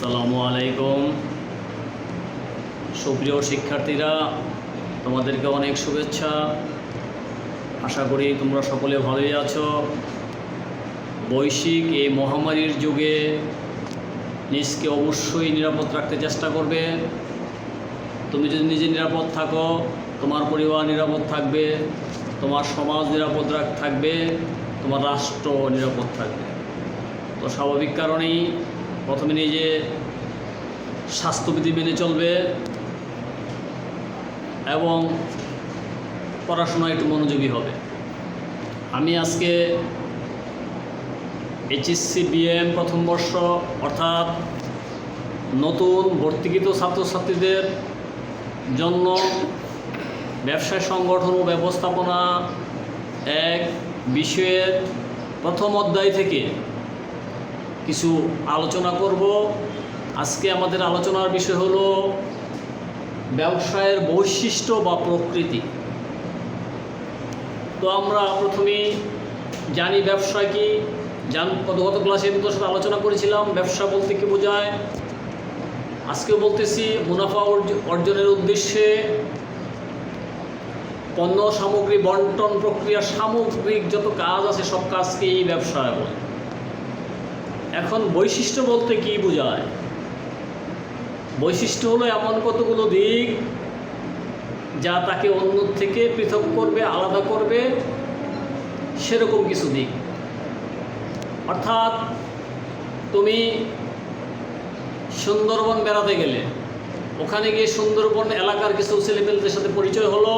আসসালামু আলাইকুম। সুপ্রিয় শিক্ষার্থীরা, তোমাদেরকে অনেক শুভেচ্ছা। আশা করি তোমরা সকলে ভালোই আছো। বৈশ্বিক এই মহামারীর যুগে নিজকে অবশ্যই নিরাপদ রাখতে চেষ্টা করবে। তুমি যদি নিজে নিরাপদ থাকো, তোমার পরিবার নিরাপদ থাকবে, তোমার সমাজ নিরাপদ থাকবে, তোমার রাষ্ট্র নিরাপদ থাকবে। তো স্বাভাবিক কারণেই প্রথমে নিজে স্বাস্থ্যবিধি মেনে চলবে এবং পড়াশোনায় একটু মনোযোগী হবে। আমি আজকে এইচএসসি বিএম প্রথম বর্ষ অর্থাৎ নতুন ভর্তিকৃত ছাত্রছাত্রীদের জন্য ব্যবসায় সংগঠন ও ব্যবস্থাপনা এক বিষয়ের প্রথম অধ্যায় থেকে কিছু আলোচনা করব। আজকে আমাদের আলোচনার বিষয় হলো ব্যবসায়ের বৈশিষ্ট্য বা প্রকৃতি। তো আমরা প্রথমেই জানি ব্যবসা কি। গত ক্লাসে তোর সাথে আলোচনা করেছিলাম ব্যবসা বলতে কী বোঝায়। আজকেও বলতেছি, মুনাফা অর্জনের উদ্দেশ্যে পণ্য সামগ্রী বন্টন প্রক্রিয়া সামগ্রিক যত কাজ আছে সব কাজকেই ব্যবসায় বলে। এখন বৈশিষ্ট্য বলতে কি বোঝায়? বৈশিষ্ট্য হলো এমন কতগুলো দিক যা তাকে অন্য থেকে পৃথক করবে, আলাদা করবে, সেরকম কিছু দিক। অর্থাৎ তুমি সুন্দরবন বেড়াতে গেলে, ওখানে গিয়ে সুন্দরবন এলাকার কিছু ছেলেমেয়েদের সাথে পরিচয় হলো,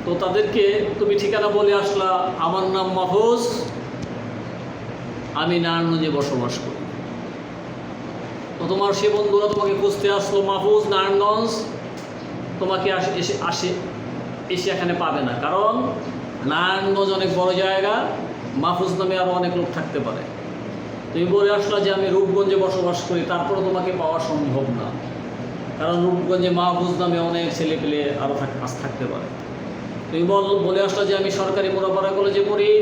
তো তাদেরকে তুমি ঠিকানা বলে আসলা, আমার নাম মাহফুজ, আমি নারায়ণগঞ্জে বসবাস করি। তো তোমার সে বন্ধুরা তোমাকে খুঁজতে আসলো, মাহফুজ নারায়ণগঞ্জ, তোমাকে এসে এখানে পাবে না, কারণ নারায়ণগঞ্জ অনেক বড় জায়গা, মাহফুজ নামে আরও অনেক লোক থাকতে পারে। তুমি বলে আসলা যে আমি রূপগঞ্জে বসবাস করি, তারপরে তোমাকে পাওয়া সম্ভব না, কারণ রূপগঞ্জে মাহফুজ নামে অনেক ছেলে পেলে আরও থাকতে পারে। তুমি বলে আসলা যে আমি সরকারি মোরাপাড়া কলেজে পড়ি,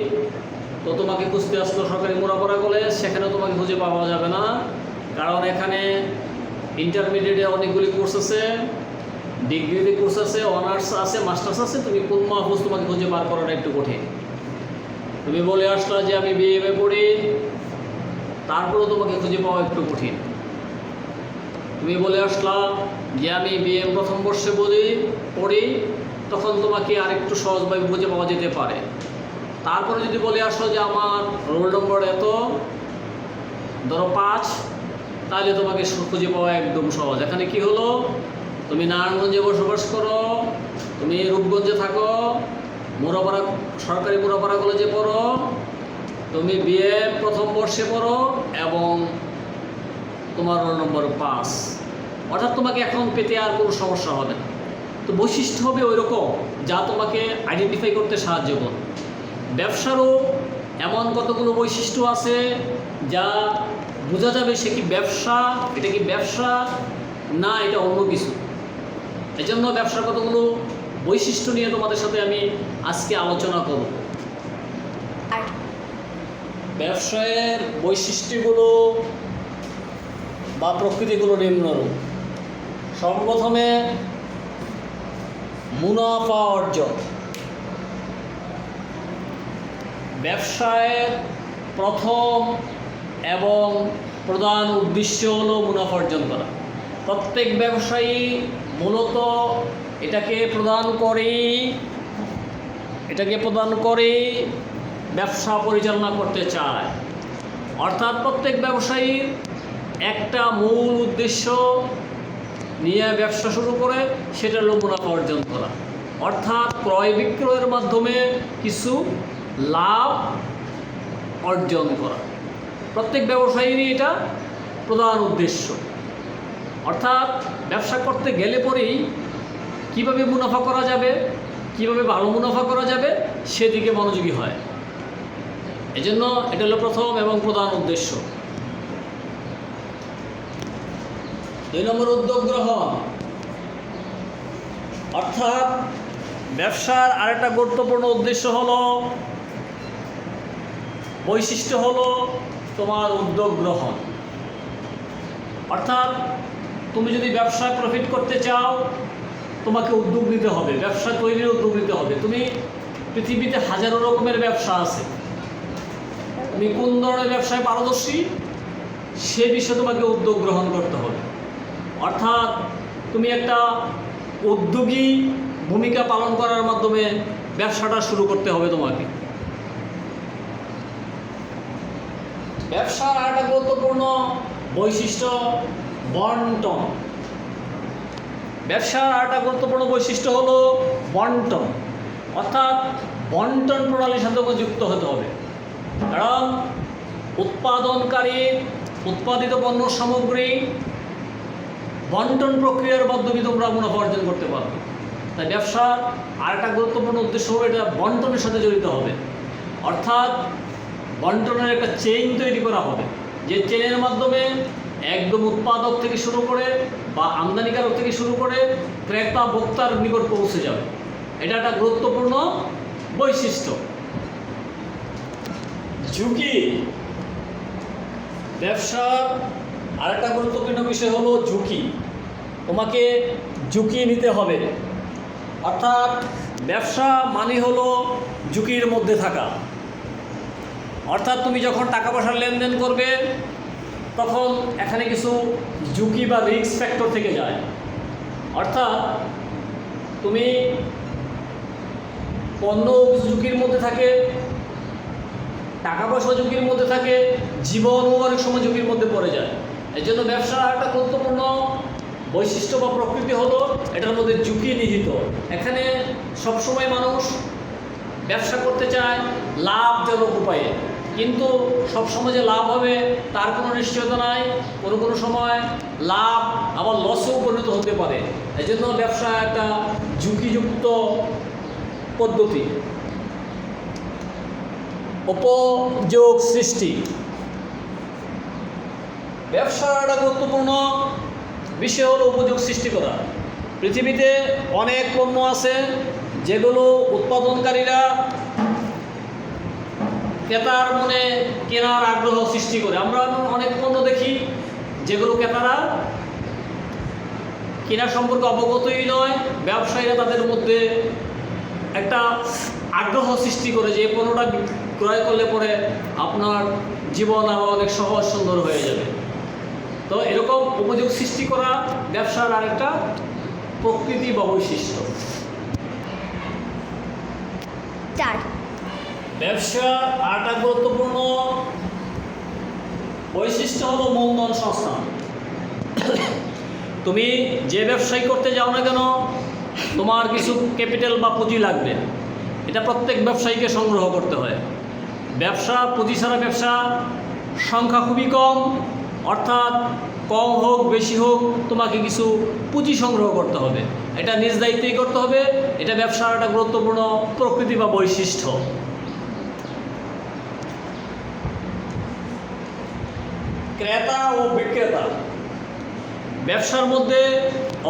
তো তোমাকে খুঁজতে আসলো সরকারি মোরাপাড়া কলেজ, সেখানে তোমাকে খুঁজে পাওয়া যাবে না, কারণ এখানে ইন্টারমিডিয়েটে অনেকগুলি কোর্স আছে, ডিগ্রিতে কোর্স আছে, অনার্স আছে, মাস্টার্স আছে। তুমি কোন মাহফুজ তোমাকে খুঁজে বার করাটা একটু কঠিন। তুমি বলে আসলা যে আমি বিএমএ পড়ি, তারপরেও তোমাকে খুঁজে পাওয়া একটু কঠিন। তুমি বলে আসলা যে আমি বিএম প্রথম বর্ষে পড়ি, তখন তোমাকে আরেকটু সহজভাবে খুঁজে পাওয়া যেতে পারে। তারপরে যদি বলে আসো যে আমার রোল নম্বর এত, ধরো 5, তাহলে তোমাকে খুঁজে পাওয়া একদম সহজ। এখানে কি হলো, তুমি নারায়ণগঞ্জে বসবাস করো, তুমি রূপগঞ্জে থাকো, সরকারি মোরাপাড়া কলেজে পড়ো, তুমি বিএ প্রথম বর্ষে পড়ো এবং তোমার রোল নম্বর 5, অর্থাৎ তোমাকে এখন পেতে আর কোনো সমস্যা হবে না। তো বৈশিষ্ট্য হবে ওই রকম যা তোমাকে আইডেন্টিফাই করতে সাহায্য করবে। ব্যবসারও এমন কতগুলো বৈশিষ্ট্য আছে যা বোঝা যাবে সে কি ব্যবসা, এটা কি ব্যবসা না এটা অন্য কিছু। এই জন্য ব্যবসার কতগুলো বৈশিষ্ট্য নিয়ে তোমাদের সাথে আমি আজকে আলোচনা করব। ব্যবসায়ের বৈশিষ্ট্যগুলো বা প্রকৃতিগুলো নিম্নরূপ। সর্বপ্রথমে মুনাফা অর্জন। ব্যবসায়ের প্রথম এবং প্রধান উদ্দেশ্য হলো মুনাফা অর্জন করা। প্রত্যেক ব্যবসায়ী মূলত এটাকে প্রদান করে ব্যবসা পরিচালনা করতে চায়। অর্থাৎ প্রত্যেক ব্যবসায়ীর একটা মূল উদ্দেশ্য নিয়ে ব্যবসা শুরু করে, সেটা হলো মুনাফা অর্জন করা, অর্থাৎ ক্রয় বিক্রয়ের মাধ্যমে কিছু লাভ অর্জন করা। প্রত্যেক ব্যবসায়ীরই এটা প্রধান উদ্দেশ্য। অর্থাৎ ব্যবসা করতে গেলে পরেই কীভাবে মুনাফা করা যাবে, কীভাবে ভালো মুনাফা করা যাবে সেদিকে মনোযোগী হয়। এজন্য এটা হলো প্রথম এবং প্রধান উদ্দেশ্য। 2 নম্বর উদ্যোগ গ্রহণ। অর্থাৎ ব্যবসার আরেকটা গুরুত্বপূর্ণ উদ্দেশ্য হলো, বৈশিষ্ট্য হলো তোমার উদ্যোগ গ্রহণ। অর্থাৎ তুমি যদি ব্যবসায় প্রফিট করতে চাও, তোমাকে উদ্যোগ নিতে হবে, ব্যবসা তৈরির উদ্যোগ নিতে হবে। তুমি পৃথিবীতে হাজারো রকমের ব্যবসা আছে, তুমি কোন ধরনের ব্যবসায় পারদর্শী সে বিষয়ে তোমাকে উদ্যোগ গ্রহণ করতে হবে। অর্থাৎ তুমি একটা উদ্যোগী ভূমিকা পালন করার মাধ্যমে ব্যবসাটা শুরু করতে হবে তোমাকে। ব্যবসার একটা গুরুত্বপূর্ণ বৈশিষ্ট্য বন্টন। ব্যবসার একটা গুরুত্বপূর্ণ বৈশিষ্ট্য হলো বন্টন, অর্থাৎ বন্টন প্রণালীর সাথে যুক্ত হতে হবে। কারণ উৎপাদনকারী উৎপাদিত পণ্য সামগ্রী বন্টন প্রক্রিয়ার মাধ্যমে তোমরা মুনাফা অর্জন করতে পারবে। তাই ব্যবসার আর একটা গুরুত্বপূর্ণ উদ্দেশ্য হবে এটা বন্টনের সাথে জড়িত হবে। অর্থাৎ বন্টনের একটা চেইন তৈরি করা হবে, যে চেইনের মাধ্যমে একদম উৎপাদক থেকে শুরু করে বা আমদানিকারক থেকে শুরু করে ক্রেতা ভোক্তার নিকট পৌঁছে যাবে। এটা একটা গুরুত্বপূর্ণ বৈশিষ্ট্য। ঝুঁকি। ব্যবসার আরেকটা গুরুত্বপূর্ণ বিষয় হলো ঝুঁকি। তোমাকে ঝুঁকি নিতে হবে। অর্থাৎ ব্যবসা মানে হলো ঝুঁকির মধ্যে থাকা। অর্থাৎ তুমি যখন টাকা পয়সার লেনদেন করবে তখন এখানে কিছু ঝুঁকি বা রিস্ক ফ্যাক্টর থেকে যায়। অর্থাৎ তুমি পণ্য ঝুঁকির মধ্যে থাকে, টাকা পয়সা ঝুঁকির মধ্যে থাকে, জীবনও অনেক সময় ঝুঁকির মধ্যে পড়ে যায়। এই জন্য ব্যবসার একটা গুরুত্বপূর্ণ বৈশিষ্ট্য বা প্রকৃতি হলো এটার মধ্যে ঝুঁকি নিহিত। এখানে সবসময় মানুষ ব্যবসা করতে চায় লাভজনক উপায়ে, কিন্তু সবসময় যে লাভ হবে তার কোনো নিশ্চয়তা নাই। কোনো কোনো সময় লাভ আবার লসেও পরিণত হতে পারে। এই জন্য ব্যবসা একটা ঝুঁকিযুক্ত পদ্ধতি। উপযোগ সৃষ্টি। ব্যবসার একটা গুরুত্বপূর্ণ বিষয় হলো উপযোগ সৃষ্টি করা। পৃথিবীতে অনেক পণ্য আছে যেগুলো উৎপাদনকারীরা ক্রেতার মনে কেনার আগ্রহ সৃষ্টি করে। আমরা অনেক পণ্য দেখি যেগুলো ক্রেতারা কেনার সম্পর্কে অবগতই নয়, ব্যবসায়ীরা তাদের মধ্যে একটা আগ্রহ সৃষ্টি করে যে এই পণ্যটা ক্রয় করলে পরে আপনার জীবন আরও অনেক সহজ সুন্দর হয়ে যাবে। তো এরকম উপযোগ সৃষ্টি করা ব্যবসার আরেকটা প্রকৃতি বা বৈশিষ্ট্য। ব্যবসার আরেকটা গুরুত্বপূর্ণ বৈশিষ্ট্য হলো মূলধন সংস্থান। তুমি যে ব্যবসায়ী করতে যাও না কেন তোমার কিছু ক্যাপিটাল বা পুঁজি লাগবে। এটা প্রত্যেক ব্যবসায়ীকে সংগ্রহ করতে হয়। ব্যবসা পুঁজি ছাড়া ব্যবসা সংখ্যা খুবই কম। অর্থাৎ কম হোক বেশি হোক তোমাকে কিছু পুঁজি সংগ্রহ করতে হবে। এটা নিজ দায়িত্বেই করতে হবে। এটা ব্যবসার একটা গুরুত্বপূর্ণ প্রকৃতি বা বৈশিষ্ট্য। ক্রেতা ও বিক্রেতা। ব্যবসার মধ্যে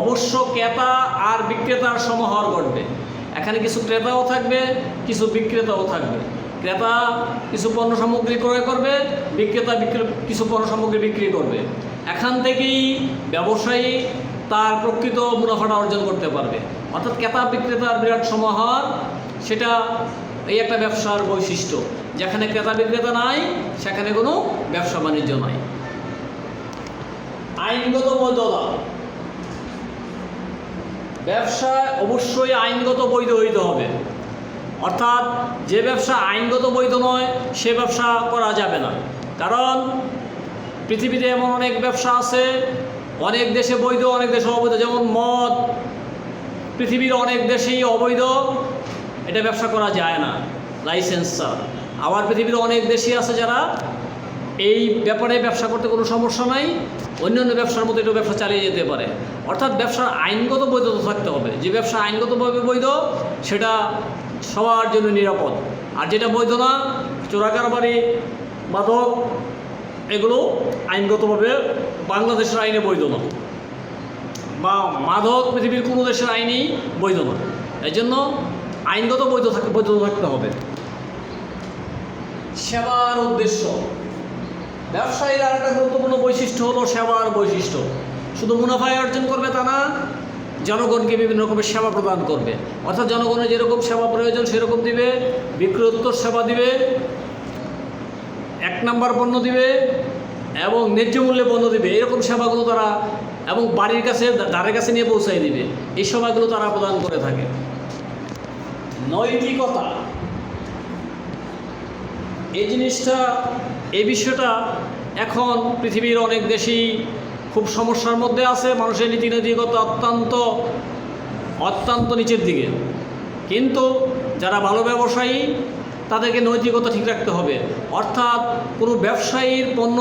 অবশ্য ক্রেতা আর বিক্রেতার সমাহার ঘটবে। এখানে কিছু ক্রেতাও থাকবে, কিছু বিক্রেতাও থাকবে। ক্রেতা কিছু পণ্য সামগ্রী ক্রয় করবে, বিক্রেতা কিছু পণ্য সামগ্রী বিক্রি করবে। এখান থেকেই ব্যবসায়ী তার প্রকৃত মুনাফাটা অর্জন করতে পারবে। অর্থাৎ ক্রেতা বিক্রেতার বিরাট সমাহার, সেটা এই একটা ব্যবসার বৈশিষ্ট্য। যেখানে ক্রেতা বিক্রেতা নাই সেখানে কোনো ব্যবসা বাণিজ্য নাই। আইনগত বৈধতা। ব্যবসায় অবশ্যই আইনগত বৈধ হইতে হবে। অর্থাৎ যে ব্যবসা আইনগত বৈধ নয় সে ব্যবসা করা যাবে না। কারণ পৃথিবীতে এমন অনেক ব্যবসা আছে, অনেক দেশে বৈধ অনেক দেশে অবৈধ। যেমন মদ পৃথিবীর অনেক দেশেই অবৈধ, এটা ব্যবসা করা যায় না লাইসেন্স ছাড়া। আবার পৃথিবীর অনেক দেশই আছে যারা এই ব্যাপারে ব্যবসা করতে কোনো সমস্যা নাই, অন্যান্য ব্যবসার মতো এটা ব্যবসা চালিয়ে যেতে পারে। অর্থাৎ ব্যবসার আইনগত বৈধতা থাকতে হবে। যে ব্যবসা আইনগতভাবে বৈধ সেটা সবার জন্য নিরাপদ। আর যেটা বৈধ না, চোরাকারবারি, মাদক, এগুলো আইনগতভাবে বাংলাদেশের আইনে বৈধ না, বা মাদক পৃথিবীর কোনো দেশের আইনেই বৈধ না। এই জন্য আইনগত বৈধতা থাকতে হবে। সেবার উদ্দেশ্য। ব্যবসায়ীর আর একটা গুরুত্বপূর্ণ বৈশিষ্ট্য হলো সেবার বৈশিষ্ট্য। শুধু মুনাফায় অর্জন করবে তা না, জনগণকে বিভিন্ন রকমের সেবা প্রদান করবে। অর্থাৎ জনগণের যেরকম সেবা প্রয়োজন সেরকম দিবে, বিক্রয়োত্তর সেবা দিবে, এক নাম্বার পণ্য দিবে এবং ন্যায্য মূল্যে পণ্য দিবে। এরকম সেবাগুলো তারা এবং বাড়ির কাছে দ্বারের কাছে নিয়ে পৌঁছাই দিবে, এই সেবাগুলো তারা প্রদান করে থাকে। নৈতিকতা, এই জিনিসটা, এই বিষয়টা এখন পৃথিবীর অনেক দেশই খুব সমস্যার মধ্যে আছে। মানুষের নীতি নৈতিকতা অত্যন্ত নিচের দিকে। কিন্তু যারা ভালো ব্যবসায়ী তাদেরকে নৈতিকতা ঠিক রাখতে হবে। অর্থাৎ কোনো ব্যবসায়ীর পণ্য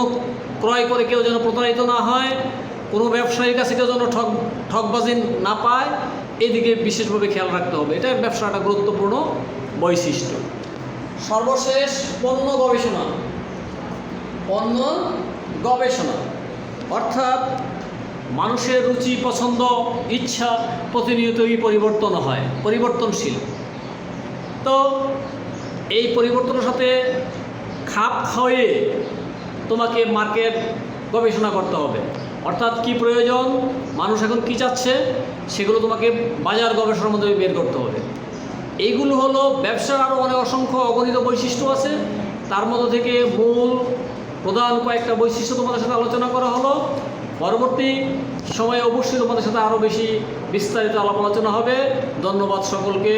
ক্রয় করে কেউ যেন প্রতারিত না হয়, কোনো ব্যবসায়ীর কাছে কেউ যেন ঠকবাজি না পায়, এদিকে বিশেষভাবে খেয়াল রাখতে হবে। এটা ব্যবসার একটা গুরুত্বপূর্ণ বৈশিষ্ট্য। সর্বশেষ পণ্য গবেষণা। পণ্য গবেষণা অর্থাৎ মানুষের রুচি, পছন্দ, ইচ্ছা প্রতিনিয়তই পরিবর্তন হয়, পরিবর্তনশীল। তো এই পরিবর্তনের সাথে খাপ খাওয়িয়ে তোমাকে মার্কেট গবেষণা করতে হবে। অর্থাৎ কি প্রয়োজন, মানুষ এখন কী চাচ্ছে, সেগুলো তোমাকে বাজার গবেষণার মধ্যে বের করতে হবে। এইগুলো হলো ব্যবসার আরও অনেক অসংখ্য অগণিত বৈশিষ্ট্য আছে। তার মধ্যে থেকে মূল প্রধান কয়েকটা বৈশিষ্ট্য তোমাদের সাথে আলোচনা করা হলো। পরবর্তী সময়ে অবশ্যই তোমাদের সাথে আরও বেশি বিস্তারিত আলাপ আলোচনা হবে। ধন্যবাদ সকলকে।